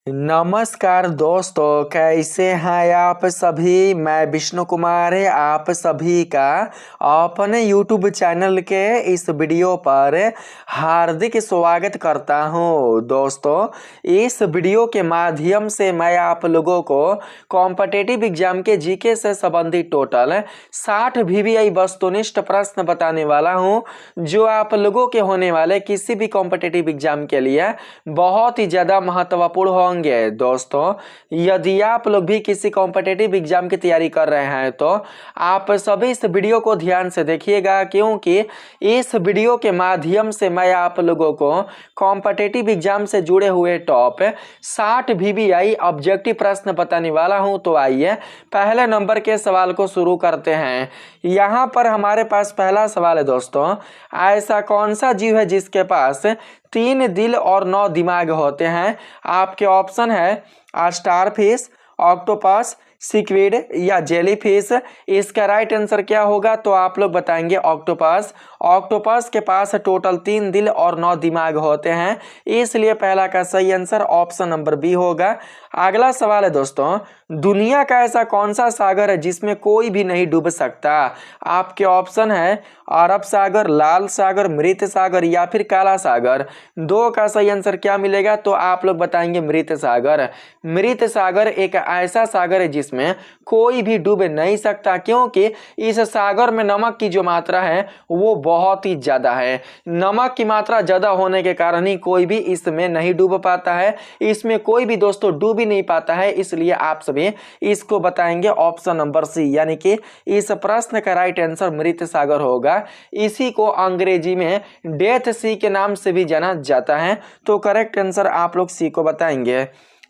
नमस्कार दोस्तों, कैसे हैं आप सभी। मैं विष्णु कुमार है आप सभी का अपने YouTube चैनल के इस वीडियो पर हार्दिक स्वागत करता हूं। दोस्तों, इस वीडियो के माध्यम से मैं आप लोगों को कॉम्पिटिटिव एग्जाम के जीके से संबंधित टोटल 60 VVI वस्तुनिष्ठ प्रश्न बताने वाला हूं, जो आप लोगों के होने वाले किसी भी कॉम्पिटिटिव एग्जाम के लिए बहुत ही ज़्यादा महत्वपूर्ण होंगे। दोस्तों, यदि आप लोग भी किसी कॉम्पिटिटिव एग्जाम की तैयारी कर रहे हैं तो आप सभी इस वीडियो को ध्यान से देखिएगा, क्योंकि इस वीडियो के माध्यम से मैं आप लोगों को कॉम्पिटिटिव एग्जाम से जुड़े हुए टॉप 60 VVI ऑब्जेक्टिव प्रश्न बताने वाला हूं। तो आइए पहले नंबर के सवाल को शुरू करते हैं। यहाँ पर हमारे पास पहला सवाल है दोस्तों, ऐसा कौन सा जीव है जिसके पास 3 दिल और 9 दिमाग होते हैं। आपके ऑप्शन है स्टार फिश, ऑक्टोपस, सिक्विड या जेलीफिश। इसका राइट आंसर क्या होगा तो आप लोग बताएंगे ऑक्टोपस। ऑक्टोपस के पास टोटल 3 दिल और 9 दिमाग होते हैं, इसलिए पहला का सही आंसर ऑप्शन नंबर बी होगा। अगला सवाल है दोस्तों, दुनिया का ऐसा कौन सा सागर है जिसमें कोई भी नहीं डूब सकता। आपके ऑप्शन है अरब सागर, लाल सागर, मृत सागर या फिर काला सागर। दो का सही आंसर क्या मिलेगा तो आप लोग बताएंगे मृत सागर। मृत सागर एक ऐसा सागर है जिसमें कोई भी डूब नहीं सकता, क्योंकि इस सागर में नमक की जो मात्रा है वो बहुत ही ज्यादा है। नमक की मात्रा ज्यादा होने के कारण ही कोई भी इसमें नहीं डूब पाता है, इसमें कोई भी दोस्तों डूब ही नहीं पाता है, इसलिए आप सभी इसको बताएंगे ऑप्शन नंबर सी, यानी कि इस प्रश्न का राइट आंसर मृत सागर होगा। इसी को अंग्रेजी में डेथ सी के नाम से भी जाना जाता है, तो करेक्ट आंसर आप लोग सी को बताएंगे।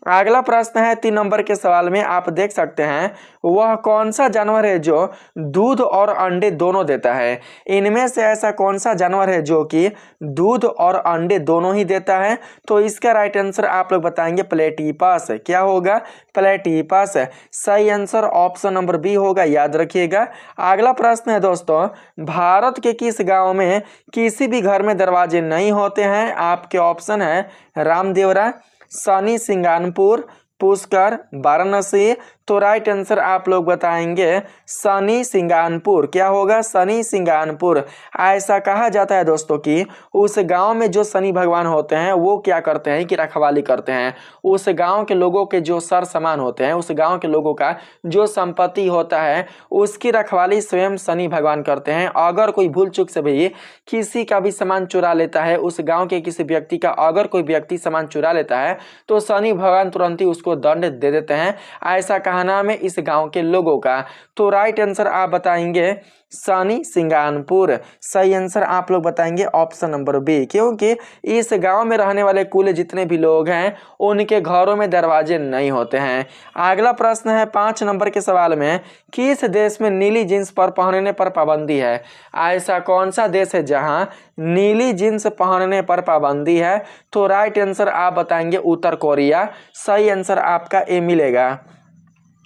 अगला प्रश्न है 3 नंबर के सवाल में आप देख सकते हैं, वह कौन सा जानवर है जो दूध और अंडे दोनों देता है। इनमें से ऐसा कौन सा जानवर है जो कि दूध और अंडे दोनों ही देता है। तो इसका राइट आंसर आप लोग बताएंगे प्लेटिपस। क्या होगा प्लेटिपस। सही आंसर ऑप्शन नंबर बी होगा, याद रखिएगा। अगला प्रश्न है दोस्तों, भारत के किस गांव में किसी भी घर में दरवाजे नहीं होते हैं। आपके ऑप्शन है रामदेवरा, शनि सिंगानपुर, पुष्कर, वाराणसी। तो राइट आंसर आप लोग बताएंगे शनि सिंगानपुर। क्या होगा शनि सिंगानपुर। ऐसा कहा जाता है दोस्तों कि उस गांव में जो शनि भगवान होते हैं वो क्या करते हैं कि रखवाली करते हैं। उस गांव के लोगों के जो सर सामान होते हैं, उस गांव के लोगों का जो संपत्ति होता है उसकी रखवाली स्वयं शनि भगवान करते हैं। अगर कोई भूल चूक से भी किसी का भी सामान चुरा लेता है, उस गाँव के किसी व्यक्ति का अगर कोई व्यक्ति सामान चुरा लेता है तो शनि भगवान तुरंत ही उसको दंड दे देते हैं। ऐसा नाम है इस गांव के लोगों का। तो राइट आंसर आप बताएंगे शनि सिंगानपुर। सही आंसर आप लोग बताएंगे ऑप्शन नंबर बी, क्योंकि इस गांव में रहने वाले कुल जितने भी लोग हैं उनके घरों में दरवाजे नहीं होते हैं। अगला प्रश्न है 5 नंबर के सवाल में, किस देश में नीली जींस पर पहनने पर पाबंदी है। ऐसा कौन सा देश है जहां नीली जींस पहनने पर पाबंदी है। तो राइट आंसर आप बताएंगे उत्तर कोरिया। सही आंसर आपका ए मिलेगा।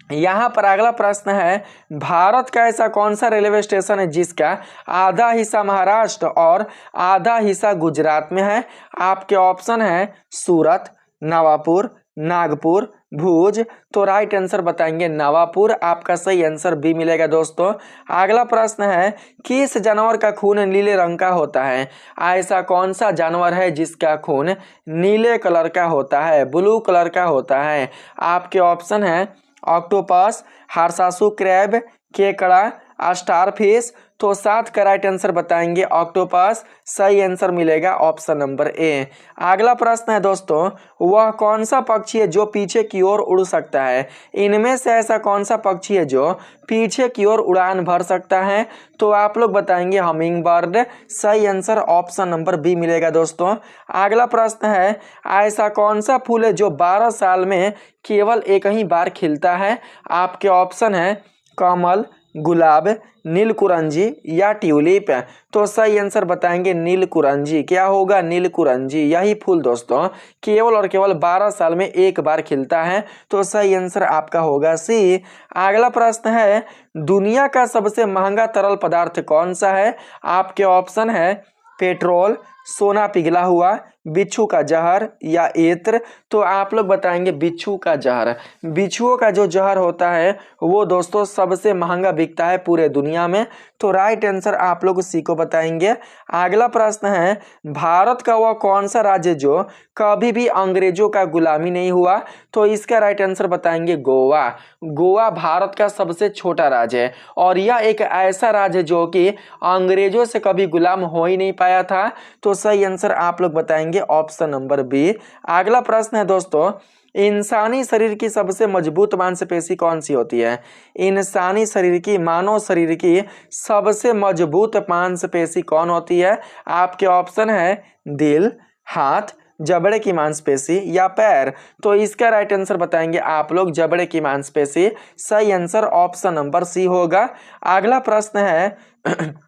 यहाँ पर अगला प्रश्न है, भारत का ऐसा कौन सा रेलवे स्टेशन है जिसका आधा हिस्सा महाराष्ट्र और आधा हिस्सा गुजरात में है। आपके ऑप्शन है सूरत, नवापुर, नागपुर, भुज। तो राइट आंसर बताएंगे नवापुर। आपका सही आंसर बी मिलेगा दोस्तों। अगला प्रश्न है, किस जानवर का खून नीले रंग का होता है। ऐसा कौन सा जानवर है जिसका खून नीले कलर का होता है, ब्लू कलर का होता है। आपके ऑप्शन है ऑक्टोपस, हारसासु क्रैब, केकड़ा, स्टार फिश। तो 7 का राइट आंसर बताएंगे ऑक्टोपस। सही आंसर मिलेगा ऑप्शन नंबर ए। अगला प्रश्न है दोस्तों, वह कौन सा पक्षी है जो पीछे की ओर उड़ सकता है। इनमें से ऐसा कौन सा पक्षी है जो पीछे की ओर उड़ान भर सकता है। तो आप लोग बताएंगे हमिंग बर्ड। सही आंसर ऑप्शन नंबर बी मिलेगा दोस्तों। अगला प्रश्न है, ऐसा कौन सा फूल है जो 12 साल में केवल एक ही बार खिलता है। आपके ऑप्शन है कमल, गुलाब, नीलकुरंजी या ट्यूलिप। तो सही आंसर बताएंगे नीलकुरंजी। क्या होगा नीलकुरंजी। यही फूल दोस्तों केवल और केवल 12 साल में एक बार खिलता है। तो सही आंसर आपका होगा सी। अगला प्रश्न है, दुनिया का सबसे महंगा तरल पदार्थ कौन सा है। आपके ऑप्शन है पेट्रोल, सोना पिघला हुआ, बिच्छू का जहर या इत्र? तो आप लोग बताएंगे बिच्छू का जहर। बिच्छुओं का जो जहर होता है वो दोस्तों सबसे महंगा बिकता है पूरे दुनिया में। तो राइट आंसर आप लोग उसी को बताएंगे। अगला प्रश्न है, भारत का वह कौन सा राज्य जो कभी भी अंग्रेजों का गुलामी नहीं हुआ? तो इसका राइट आंसर बताएंगे गोवा। गोवा भारत का सबसे छोटा राज्य है और यह एक ऐसा राज्य जो कि अंग्रेजों से कभी गुलाम हो ही नहीं पाया था। तो सही आंसर आप लोग बताएंगे ऑप्शन नंबर बी। अगला प्रश्न है दोस्तों, इंसानी शरीर की सबसे मजबूत मांसपेशी कौन सी होती है? इंसानी शरीर की, मानव शरीर की सबसे मजबूत मांसपेशी कौन होती है? आपके ऑप्शन है दिल, हाथ, जबड़े की मांसपेशी या पैर? तो इसका राइट आंसर बताएंगे आप लोग जबड़े की मांसपेशी। सही आंसर ऑप्शन नंबर सी होगा। अगला प्रश्न है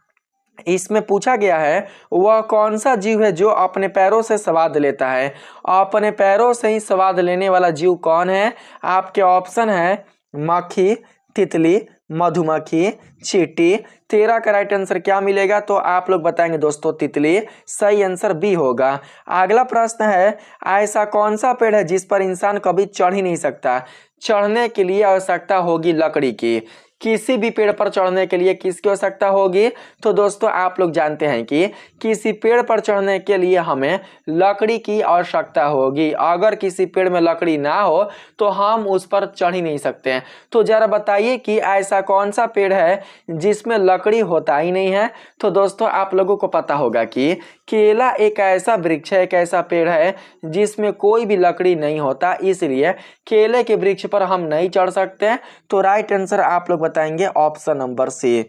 इसमें पूछा गया है, वह कौन सा जीव है जो अपने पैरों से स्वाद लेता है? अपने पैरों से ही स्वाद लेने वाला जीव कौन है? आपके ऑप्शन है मक्खी, तितली, मधुमक्खी, चींटी। 13 का राइट आंसर क्या मिलेगा? तो आप लोग बताएंगे दोस्तों तितली। सही आंसर बी होगा। अगला प्रश्न है, ऐसा कौन सा पेड़ है जिस पर इंसान कभी चढ़ ही नहीं सकता? चढ़ने के लिए आवश्यकता होगी लकड़ी की। किसी भी पेड़ पर चढ़ने के लिए किसकी आवश्यकता होगी? तो दोस्तों आप लोग जानते हैं कि किसी पेड़ पर चढ़ने के लिए हमें लकड़ी की आवश्यकता होगी। अगर किसी पेड़ में लकड़ी ना हो तो हम उस पर चढ़ ही नहीं सकते हैं। तो जरा बताइए कि ऐसा कौन सा पेड़ है जिसमें लकड़ी होता ही नहीं है? तो दोस्तों आप लोगों को पता होगा कि केला एक ऐसा वृक्ष है, एक ऐसा पेड़ है जिसमें कोई भी लकड़ी नहीं होता, इसलिए केले के वृक्ष पर हम नहीं चढ़ सकते। तो राइट आंसर आप लोग बताएंगे ऑप्शन नंबर सी।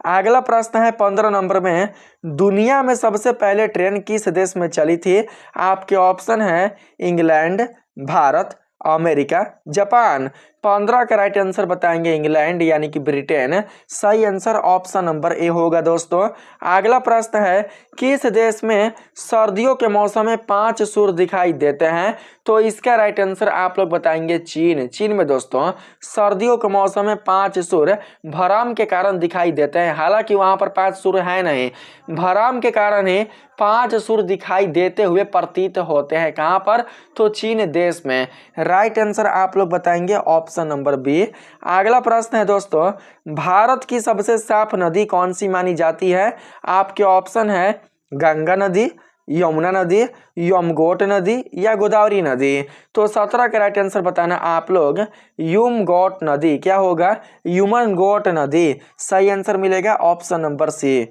अगला प्रश्न है 15 नंबर में, दुनिया में सबसे पहले ट्रेन किस देश में चली थी? आपके ऑप्शन है इंग्लैंड, भारत, अमेरिका, जापान। 15 का राइट आंसर बताएंगे इंग्लैंड यानी कि ब्रिटेन। सही आंसर ऑप्शन नंबर ए होगा दोस्तों। अगला प्रश्न है, किस देश में सर्दियों के मौसम में 5 सूर्य दिखाई देते हैं? तो इसका राइट आंसर आप लोग बताएंगे चीन। चीन में दोस्तों सर्दियों के मौसम में 5 सूर्य भ्रम के कारण दिखाई देते हैं। हालांकि वहां पर 5 सूर्य है नहीं, भ्रम के कारण ही 5 सूर्य दिखाई देते हुए प्रतीत होते हैं। कहां पर? तो चीन देश में। राइट आंसर आप लोग बताएंगे ऑप्शन नंबर बी। अगला प्रश्न है दोस्तों, भारत की सबसे साफ नदी कौन सी मानी जाती है? आपके ऑप्शन है गंगा नदी, यमुना नदी, यमगोट नदी या गोदावरी नदी। तो 17 का राइट आंसर बताना आप लोग यमगोट नदी। क्या होगा? यमगोट नदी। सही आंसर मिलेगा ऑप्शन नंबर सी।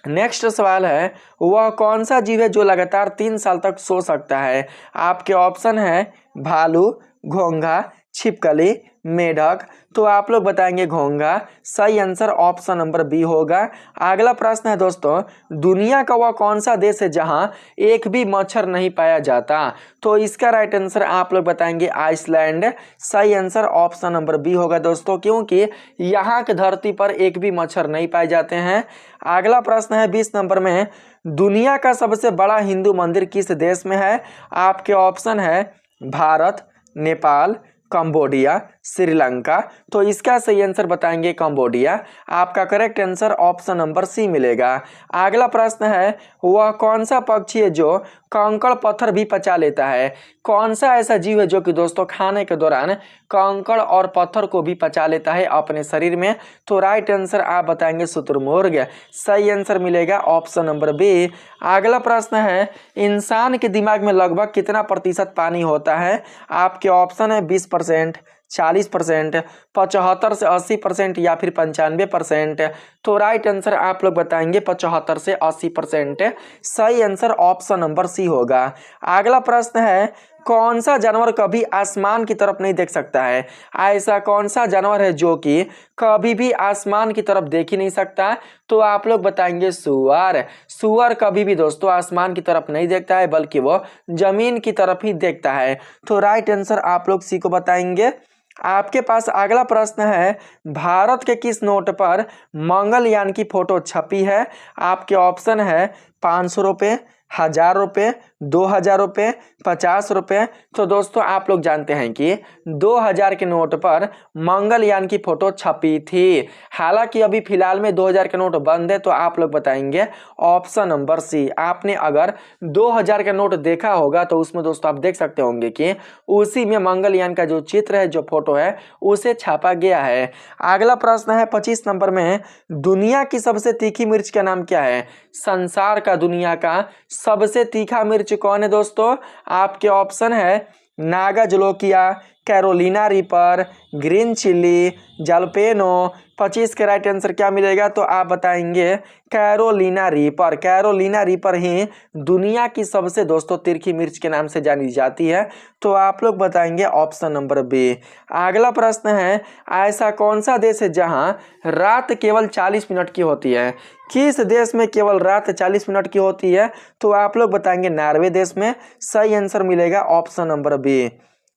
नेक्स्ट सवाल है, वह कौन सा जीव है जो लगातार 3 साल तक सो सकता है? आपके ऑप्शन है भालू, घोंघा, छिपकली, मेढक। तो आप लोग बताएंगे घोंघा। सही आंसर ऑप्शन नंबर बी होगा। अगला प्रश्न है दोस्तों, दुनिया का वह कौन सा देश है जहां एक भी मच्छर नहीं पाया जाता? तो इसका राइट आंसर आप लोग बताएंगे आइसलैंड। सही आंसर ऑप्शन नंबर बी होगा दोस्तों, क्योंकि यहाँ की धरती पर एक भी मच्छर नहीं पाए जाते हैं। अगला प्रश्न है 20 नंबर में, दुनिया का सबसे बड़ा हिंदू मंदिर किस देश में है? आपके ऑप्शन है भारत, नेपाल, कंबोडिया, श्रीलंका। तो इसका सही आंसर बताएंगे कंबोडिया। आपका correct answer option number C मिलेगा। अगला प्रश्न है, वह कौन सा पक्षी है जो कंकड़ पत्थर भी पचा लेता है? कौन सा ऐसा जीव है जो कि दोस्तों खाने के दौरान कंकड़ और पत्थर को भी पचा लेता है अपने शरीर में? तो राइट आंसर आप बताएंगे शुतुरमुर्ग। सही आंसर मिलेगा ऑप्शन नंबर बी। अगला प्रश्न है, इंसान के दिमाग में लगभग कितना प्रतिशत पानी होता है? आपके ऑप्शन है 20%, 40%, 75 से 80% या फिर 95%। तो राइट आंसर आप लोग बताएंगे 75 से 80%। सही आंसर ऑप्शन नंबर सी होगा। अगला प्रश्न है, कौन सा जानवर कभी आसमान की तरफ नहीं देख सकता है? ऐसा कौन सा जानवर है जो कि कभी भी आसमान की तरफ देख ही नहीं सकता? तो आप लोग बताएंगे सुअर। सुअर कभी भी दोस्तों आसमान की तरफ नहीं देखता है, बल्कि वो जमीन की तरफ ही देखता है। तो राइट आंसर आप लोग सी को बताएंगे। आपके पास अगला प्रश्न है, भारत के किस नोट पर मंगलयान की फोटो छपी है? आपके ऑप्शन है 500 रुपये, 1000 रुपये, 2000 रुपये, 50 रुपये। तो दोस्तों आप लोग जानते हैं कि 2000 के नोट पर मंगलयान की फोटो छपी थी। हालांकि अभी फिलहाल में 2000 के नोट बंद है, तो आप लोग बताएंगे ऑप्शन नंबर सी। आपने अगर 2000 का नोट देखा होगा तो उसमें दोस्तों आप देख सकते होंगे कि उसी में मंगलयान का जो चित्र है, जो फोटो है, उसे छापा गया है। अगला प्रश्न है 25 नंबर में, दुनिया की सबसे तीखी मिर्च का नाम क्या है? संसार का दुनिया का सबसे तीखा मिर्च कौन है दोस्तों? आपके ऑप्शन है Naga Jolokia, Carolina Reaper, green chilli, jalapeno. 25 का राइट आंसर क्या मिलेगा? तो आप बताएंगे कैरोलिना रीपर। कैरोलिना रीपर ही दुनिया की सबसे दोस्तों तीखी मिर्च के नाम से जानी जाती है। तो आप लोग बताएंगे ऑप्शन नंबर बी। अगला प्रश्न है, ऐसा कौन सा देश है जहां रात केवल 40 मिनट की होती है? किस देश में केवल रात 40 मिनट की होती है? तो आप लोग बताएंगे नॉर्वे देश में। सही आंसर मिलेगा ऑप्शन नंबर बी।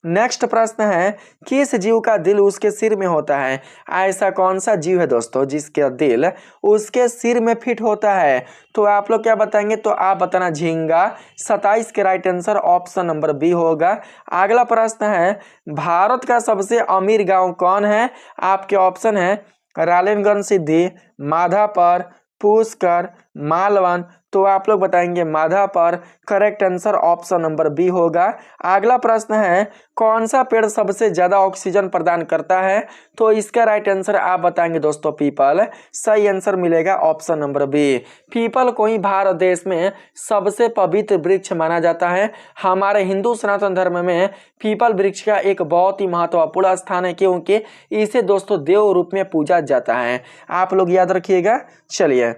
नेक्स्ट प्रश्न है, किस जीव का दिल उसके सिर में होता है? ऐसा कौन सा जीव है दोस्तों जिसका दिल उसके सिर में फिट होता है? तो आप लोग क्या बताएंगे? तो आप बताना झींगा। 27 के right answer option number B होगा। अगला प्रश्न है, भारत का सबसे अमीर गांव कौन है? आपके ऑप्शन है रालेगंज सिद्धि, माधापर, पुष्कर, मालवन। तो आप लोग बताएंगे Madhapar. Correct answer option number B होगा। अगला प्रश्न है, कौन सा पेड़ सबसे ज्यादा ऑक्सीजन प्रदान करता है? तो इसका राइट आंसर आप बताएंगे दोस्तों पीपल। सही आंसर मिलेगा ऑप्शन नंबर बी। पीपल को ही भारत देश में सबसे पवित्र वृक्ष माना जाता है। हमारे हिंदू सनातन धर्म में पीपल वृक्ष का एक बहुत ही महत्वपूर्ण स्थान है, क्योंकि इसे दोस्तों देव रूप में पूजा जाता है। आप लोग याद रखिएगा। चलिए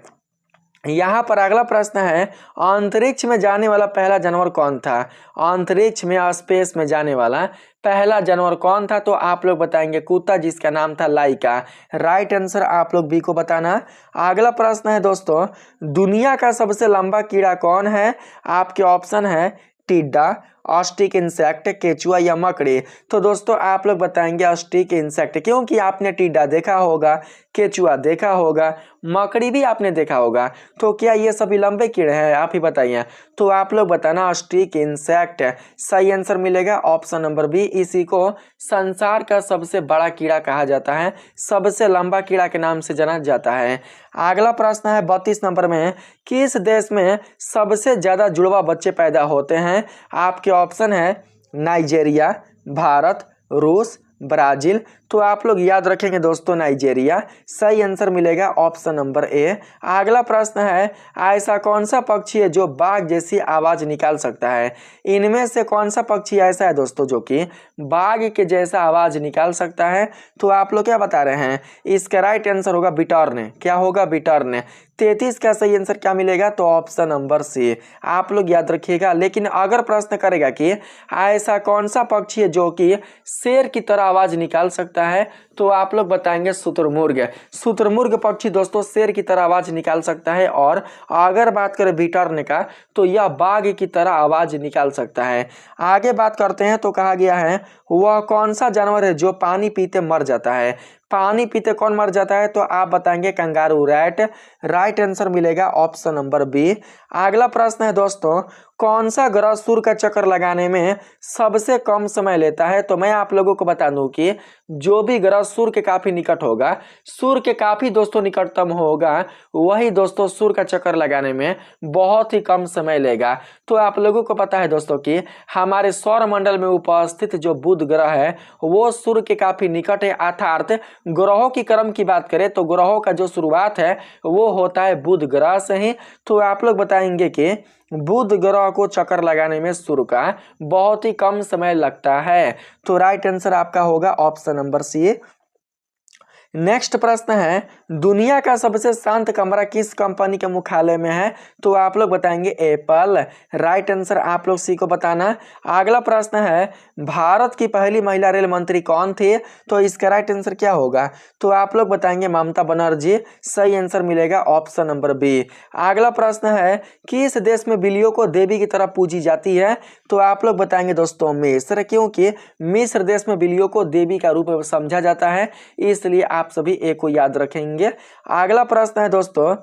यहाँ पर अगला प्रश्न है, अंतरिक्ष में जाने वाला पहला जानवर कौन था? अंतरिक्ष में स्पेस में जाने वाला पहला जानवर कौन था? तो आप लोग बताएंगे कुत्ता, जिसका नाम था लाइका। राइट आंसर आप लोग बी को बताना। अगला प्रश्न है दोस्तों, दुनिया का सबसे लंबा कीड़ा कौन है? आपके ऑप्शन है टिड्डा, ऑस्टिक इंसेक्ट, केचुआ या मकड़ी। तो दोस्तों आप लोग बताएंगे ऑस्टिक इंसेक्ट, क्योंकि आपने टिड्डा देखा होगा, केचुआ देखा होगा, मकड़ी भी आपने देखा होगा। तो क्या ये सभी लंबे कीड़े हैं? आप ही बताइए। तो आप लोग बताना ऑस्टिक इंसेक्ट। सही आंसर मिलेगा ऑप्शन नंबर बी। इसी को संसार का सबसे बड़ा कीड़ा कहा जाता है, सबसे लंबा कीड़ा के नाम से जाना जाता है। अगला प्रश्न है 32 नंबर में, किस देश में सबसे ज्यादा जुड़वा बच्चे पैदा होते हैं? आपके ऑप्शन है नाइजेरिया, भारत, रूस, ब्राजील। तो आप लोग याद रखेंगे दोस्तों नाइजेरिया। सही आंसर मिलेगा ऑप्शन नंबर ए। अगला प्रश्न है, ऐसा कौन सा पक्षी है जो बाघ जैसी आवाज निकाल सकता है? इनमें से कौन सा पक्षी ऐसा है दोस्तों जो कि बाघ के जैसा आवाज निकाल सकता है? तो आप लोग क्या बता रहे हैं? इसका राइट आंसर होगा बिटर्न। क्या होगा? बिटर्न। 33 का सही आंसर क्या मिलेगा? तो ऑप्शन नंबर सी। आप लोग याद रखिएगा। लेकिन अगर प्रश्न करेगा कि ऐसा कौन सा पक्षी है जो कि शेर की तरह आवाज निकाल सकता है? तो आप लोग बताएंगे शुतुरमुर्ग। शुतुरमुर्ग पक्षी दोस्तों शेर की तरह आवाज निकाल सकता है। और अगर बात करें बिटर्न का, तो यह बाघ की तरह आवाज निकाल सकता है। आगे बात करते हैं तो कहा गया है, वह कौन सा जानवर है जो पानी पीते मर जाता है? पानी पीते कौन मर जाता है? तो आप बताएंगे कंगारू रैट। राइट आंसर मिलेगा ऑप्शन नंबर बी। अगला प्रश्न है दोस्तों, कौन सा ग्रह सूर्य का चक्कर लगाने में सबसे कम समय लेता है? तो मैं आप लोगों को बता दूं कि जो भी ग्रह सूर्य के काफी निकट होगा, सूर्य के काफी दोस्तों निकटतम होगा, वही दोस्तों सूर्य का चक्कर लगाने में बहुत ही कम समय लेगा। तो आप लोगों को पता है दोस्तों कि हमारे सौर मंडल में उपस्थित जो बुध ग्रह है वो सूर्य के काफी निकट है। अर्थात ग्रहों की क्रम की बात करें तो ग्रहों का जो शुरुआत है वो होता है बुध ग्रह से ही। तो आप लोग बताएंगे कि बुध ग्रह को चक्कर लगाने में सूर्य का बहुत ही कम समय लगता है। तो राइट आंसर आपका होगा ऑप्शन नंबर सी। नेक्स्ट प्रश्न है, दुनिया का सबसे शांत कमरा किस कंपनी के मुख्यालय में है? तो आप लोग बताएंगे एप्पल। राइट आंसर आप लोग सी को बताना। अगला प्रश्न है, भारत की पहली महिला रेल मंत्री कौन थी? तो इसका राइट आंसर क्या होगा? तो आप लोग बताएंगे ममता बनर्जी। सही आंसर मिलेगा ऑप्शन नंबर बी। अगला प्रश्न है, किस देश में बिल्लियों को देवी की तरह पूजी जाती है? तो आप लोग बताएंगे दोस्तों मिस्र, क्योंकि मिस्र देश में बिल्लियों को देवी का रूप समझा जाता है, इसलिए आप सभी एक को याद रखेंगे। अगला प्रश्न है दोस्तों,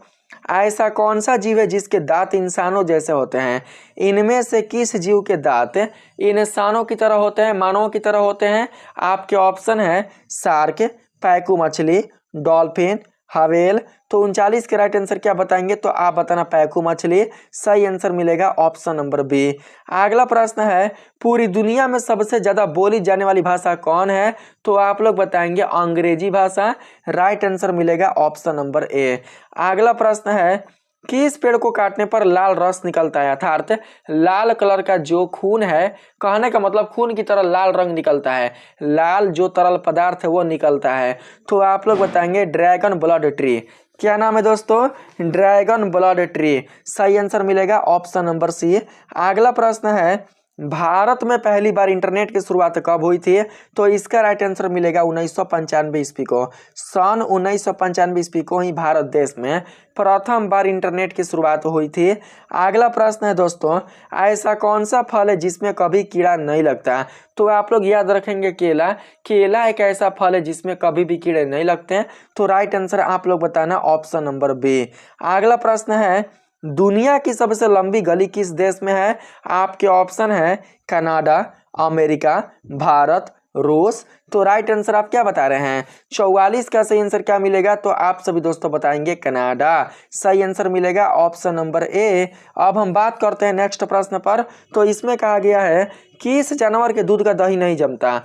ऐसा कौन सा जीव है जिसके दांत इंसानों जैसे होते हैं? इनमें से किस जीव के दांत इंसानों की तरह होते हैं, मानवों की तरह होते हैं? आपके ऑप्शन है शार्क, पैकू मछली, डॉल्फिन, हवेल। तो 39 के राइट आंसर क्या बताएंगे? तो आप बताना पैकू मछली। सही आंसर मिलेगा ऑप्शन नंबर बी। अगला प्रश्न है पूरी दुनिया में सबसे ज्यादा बोली जाने वाली भाषा कौन है? तो आप लोग बताएंगे अंग्रेजी भाषा। राइट आंसर मिलेगा ऑप्शन नंबर ए। अगला प्रश्न है किस पेड़ को काटने पर लाल रस निकलता है? अर्थात लाल कलर का जो खून है, कहने का मतलब खून की तरह लाल रंग निकलता है, लाल जो तरल पदार्थ है वो निकलता है। तो आप लोग बताएंगे ड्रैगन ब्लड ट्री। क्या नाम है दोस्तों? Dragon blood tree. सही आंसर मिलेगा ऑप्शन नंबर सी। अगला प्रश्न है भारत में पहली बार इंटरनेट की शुरुआत कब हुई थी? तो इसका राइट आंसर मिलेगा 1995 ईस्वी को। सन 1995 ईस्वी को ही भारत देश में प्रथम बार इंटरनेट की शुरुआत हुई थी। अगला प्रश्न है दोस्तों ऐसा कौन सा फल है जिसमें कभी कीड़ा नहीं लगता? तो आप लोग याद रखेंगे केला। केला एक ऐसा फल है जिसमें कभी भी कीड़े नहीं लगते हैं। तो राइट आंसर आप लोग बताना ऑप्शन नंबर बी। अगला प्रश्न है दुनिया की सबसे लंबी गली किस देश में है? आपके ऑप्शन है कनाडा, अमेरिका, भारत, रूस। तो राइट आंसर आप क्या बता रहे हैं? 44 का सही आंसर क्या मिलेगा? तो आप सभी दोस्तों बताएंगे कनाडा। सही आंसर मिलेगा ऑप्शन नंबर ए। अब हम बात करते हैं नेक्स्ट प्रश्न पर। तो इसमें कहा गया है किस जानवर के दूध का दही नहीं जमता?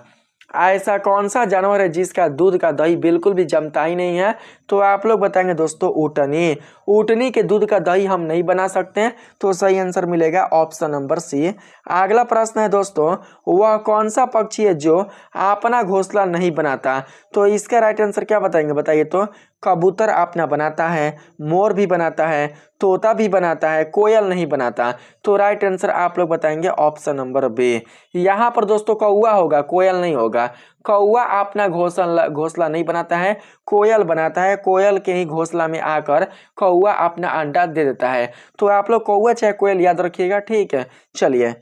ऐसा कौन सा जानवर है जिसका दूध का दही बिल्कुल भी जमता ही नहीं है? तो आप लोग बताएंगे दोस्तों ऊँटनी। ऊँटनी के दूध का दही हम नहीं बना सकते हैं। तो सही आंसर मिलेगा ऑप्शन नंबर सी। अगला प्रश्न है दोस्तों वह कौन सा पक्षी है जो अपना घोंसला नहीं बनाता? तो इसका राइट आंसर क्या बताएंगे? बताइए तो। कबूतर अपना बनाता है, मोर भी बनाता है, तोता भी बनाता है, कोयल नहीं बनाता। तो राइट आंसर आप लोग बताएंगे ऑप्शन नंबर बी। यहाँ पर दोस्तों कौवा होगा, कोयल नहीं होगा। कौवा अपना घोंसला नहीं बनाता है, कोयल बनाता है। कोयल के ही घोंसला में आकर कौवा अपना अंडा दे देता है। तो आप लोग कौवा चाहे कोयल याद रखिएगा, ठीक है। चलिए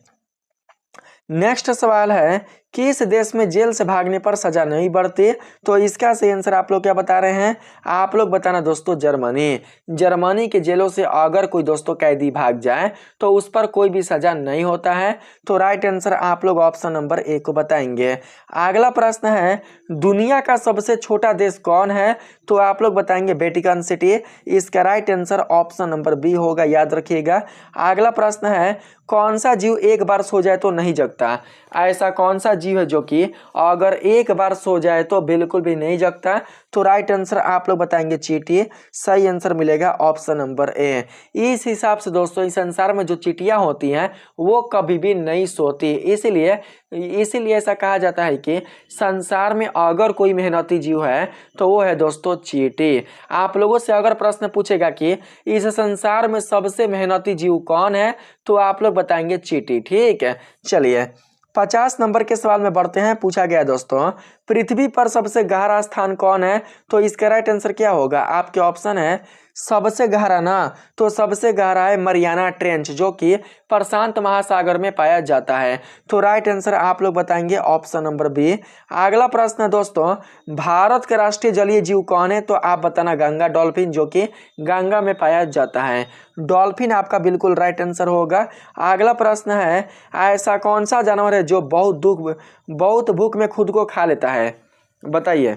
नेक्स्ट सवाल है किस देश में जेल से भागने पर सजा नहीं बढ़ती? तो इसका सही आंसर आप लोग क्या बता रहे हैं? आप लोग बताना दोस्तों जर्मनी। जर्मनी के जेलों से अगर कोई दोस्तों कैदी भाग जाए तो उस पर कोई भी सजा नहीं होता है। तो राइट आंसर आप लोग ऑप्शन नंबर ए को बताएंगे। अगला प्रश्न है दुनिया का सबसे छोटा देश कौन है? तो आप लोग बताएंगे वेटिकन सिटी। इसका right answer option number B होगा, याद रखिएगा। अगला प्रश्न है कौन सा जीव एक बार सो जाए तो नहीं जगता? ऐसा कौन सा जीव है जो कि अगर एक बार सो जाए तो बिल्कुल भी नहीं जगता? तो राइट आंसर आप लोग बताएंगे चींटी। सही आंसर मिलेगा ऑप्शन नंबर ए। इस हिसाब से दोस्तों इस संसार में जो चींटियां होती हैं वो कभी भी नहीं सोती, इसीलिए ऐसा कहा जाता है कि संसार में अगर कोई मेहनती जीव है तो वो है दोस्तों चींटी। आप लोगों से अगर प्रश्न पूछेगा कि इस संसार में सबसे मेहनती जीव कौन है? तो आप लोग बताएंगे चींटी, ठीक है। चलिए 50 नंबर के सवाल में बढ़ते हैं। पूछा गया दोस्तों पृथ्वी पर सबसे गहरा स्थान कौन है? तो इसका राइट आंसर क्या होगा? आपके ऑप्शन है सबसे गहरा ना, तो सबसे गहरा है मरियाना ट्रेंच जो कि प्रशांत महासागर में पाया जाता है। तो राइट आंसर आप लोग बताएंगे ऑप्शन नंबर बी। अगला प्रश्न है दोस्तों भारत का राष्ट्रीय जलीय जीव कौन है? तो आप बताना गंगा डॉल्फिन जो कि गंगा में पाया जाता है। डॉल्फिन आपका बिल्कुल राइट आंसर होगा। अगला प्रश्न है ऐसा कौन सा जानवर है जो बहुत भूख में खुद को खा लेता है? बताइए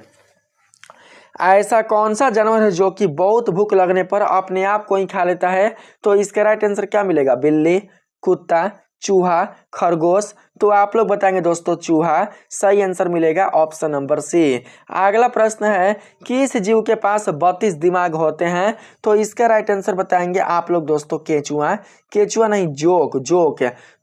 ऐसा कौन सा जानवर है जो कि बहुत भूख लगने पर अपने आप को ही खा लेता है? तो इसका राइट आंसर क्या मिलेगा? बिल्ली, कुत्ता, चूहा, खरगोश। तो आप लोग बताएंगे दोस्तों चूहा। सही आंसर मिलेगा ऑप्शन नंबर सी। अगला प्रश्न है किस जीव के पास 32 दिमाग होते हैं? तो इसका राइट आंसर बताएंगे आप लोग दोस्तों केचुआ। केचुआ नहीं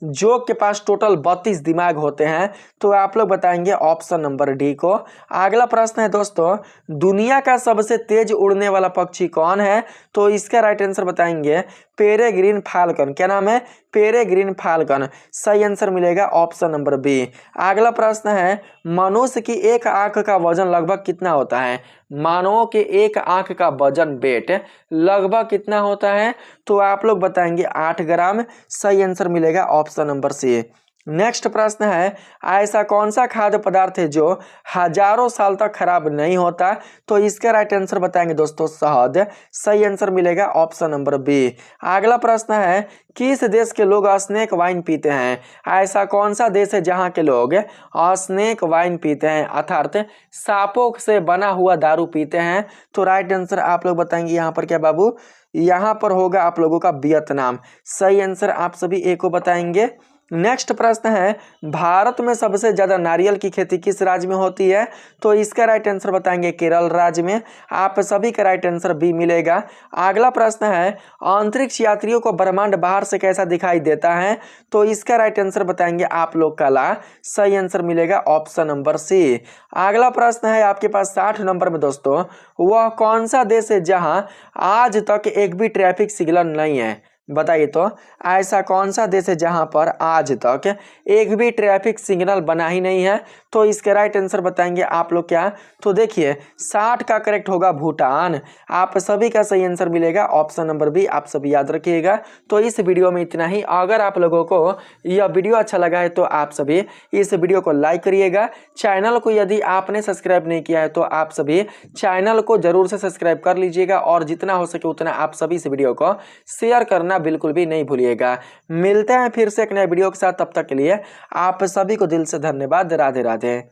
जोक के पास टोटल 32 दिमाग होते हैं। तो आप लोग बताएंगे ऑप्शन नंबर डी को। अगला प्रश्न है दोस्तों दुनिया का सबसे तेज उड़ने वाला पक्षी कौन है? तो इसका राइट आंसर बताएंगे पेरेग्रीन फाल्कन। क्या नाम है? Peregrine falcon. सही आंसर मिलेगा ऑप्शन नंबर बी। अगला प्रश्न है मनुष्य की एक आंख का वजन लगभग कितना होता है? मानवों के एक आंख का वजन वेट लगभग कितना होता है? तो आप लोग बताएंगे 8 ग्राम। सही आंसर मिलेगा ऑप्शन नंबर सी। नेक्स्ट प्रश्न है, ऐसा कौन सा खाद्य पदार्थ है जो हजारों साल तक खराब नहीं होता? तो इसका राइट आंसर बताएंगे दोस्तों शहद। सही आंसर मिलेगा ऑप्शन नंबर बी। अगला प्रश्न है, किस देश के लोग स्नेक वाइन पीते हैं? ऐसा कौन सा देश है जहां के लोग स्नेक वाइन पीते हैं, अर्थात सांपों से बना हुआ दारू पीते हैं? तो राइट आंसर आप लोग बताएंगे यहाँ पर क्या बाबू? यहाँ पर होगा आप लोगों का वियतनाम। सही आंसर आप सभी ए को बताएंगे। नेक्स्ट प्रश्न है, भारत में सबसे ज्यादा नारियल की खेती किस राज्य में होती है? तो इसका राइट आंसर बताएंगे केरल राज्य में। आप सभी का राइट आंसर बी मिलेगा। अगला प्रश्न है, अंतरिक्ष यात्रियों को ब्रह्मांड बाहर से कैसा दिखाई देता है? तो इसका राइट आंसर बताएंगे आप लोग काला। सही आंसर मिलेगा ऑप्शन नंबर सी। अगला प्रश्न है आपके पास 60 नंबर में दोस्तों, वह कौन सा देश है जहां आज तक एक भी ट्रैफिक सिग्नल नहीं है? बताइए तो ऐसा कौन सा देश है जहां पर आज तक एक भी ट्रैफिक सिग्नल बना ही नहीं है? तो इसके राइट आंसर बताएंगे आप लोग क्या? तो देखिए 60 का करेक्ट होगा भूटान। आप सभी का सही आंसर मिलेगा ऑप्शन नंबर बी। आप सभी याद रखिएगा। तो इस वीडियो में इतना ही। अगर आप लोगों को यह वीडियो अच्छा लगा है तो आप सभी इस वीडियो को लाइक करिएगा। चैनल को यदि आपने सब्सक्राइब नहीं किया है तो आप सभी चैनल को जरूर से सब्सक्राइब कर लीजिएगा और जितना हो सके उतना आप सभी इस वीडियो को शेयर करना बिल्कुल भी नहीं भूलिएगा। मिलते हैं फिर से एक नए वीडियो के साथ, तब तक के लिए आप सभी को दिल से धन्यवाद। राधे राधे।